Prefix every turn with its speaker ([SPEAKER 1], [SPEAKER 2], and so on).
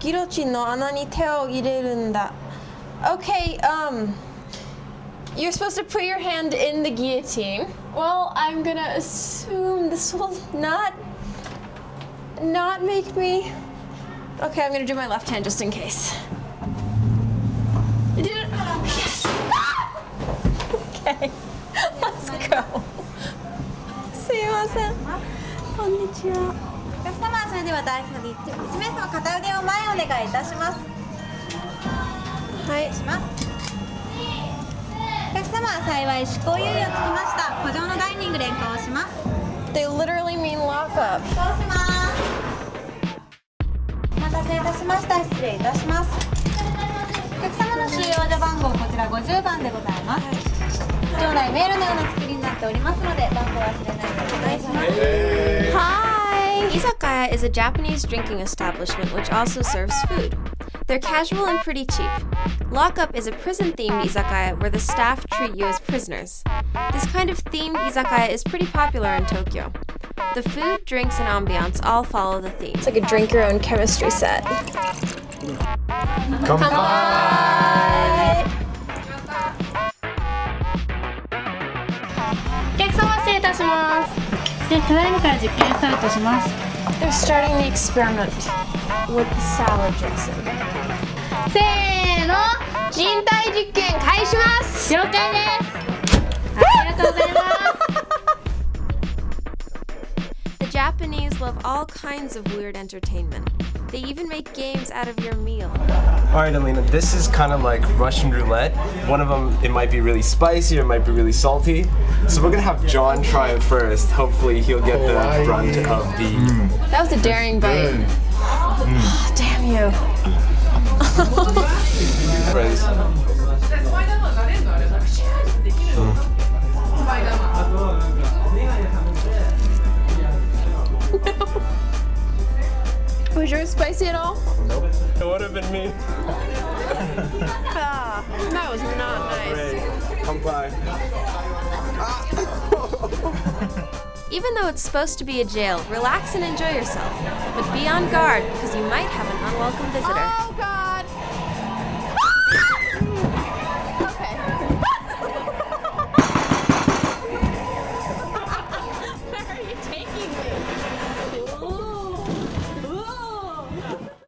[SPEAKER 1] ギロチンの穴に手を入れるんだ。Okay, you're supposed to put your hand in the guillotine. Well, I'm gonna assume this will not make me... Okay, I'm gonna do my left hand just in case. I did it! Yes! Okay, let's go. すいません。こんにちは。
[SPEAKER 2] お客様、それでは代表で1名様片腕を前お願いいたします。
[SPEAKER 1] はい。
[SPEAKER 2] お客様、幸い執行猶予つきました。補助のダイニング連行します。
[SPEAKER 1] They literally mean lockup.
[SPEAKER 2] そうします。お待たせいたしました。失礼いたします。お客様の収容所番号、こちら50番でございます。場内メールのような作りになっておりますので、番号忘れないでお願いします。
[SPEAKER 1] Hi! Izakaya is a Japanese drinking establishment which also serves food. They're casual and pretty cheap. Lockup is a prison-themed izakaya where the staff treat you as prisoners. This kind of themed izakaya is pretty popular in Tokyo. The food, drinks, and ambiance all follow the theme. It's like a drink your own chemistry set. Come on!
[SPEAKER 3] お客様失礼いたします。で、ただいまから実験スタートします。
[SPEAKER 1] They're starting the experiment with the salad dressing.
[SPEAKER 3] せーの、
[SPEAKER 1] 人体実験開始ます。
[SPEAKER 3] 了解です。ありがとうございます。
[SPEAKER 1] The Japanese love all kinds of weird entertainment. They even make games out of your meal.
[SPEAKER 4] Alright, Alina, this is kind of like Russian roulette. One of them, it might be really spicy or it might be really salty. So we're gonna have John try it first. Hopefully he'll get the brunt of the...
[SPEAKER 1] That was a daring bite. Damn you.
[SPEAKER 4] Friends.
[SPEAKER 1] Was yours spicy at all?
[SPEAKER 4] Nope. It would have been me.
[SPEAKER 1] That was not nice.
[SPEAKER 4] Great. Come by.
[SPEAKER 1] Even though it's supposed to be a jail, relax and enjoy yourself. But be on guard because you might have an unwelcome visitor.
[SPEAKER 2] Oh, God.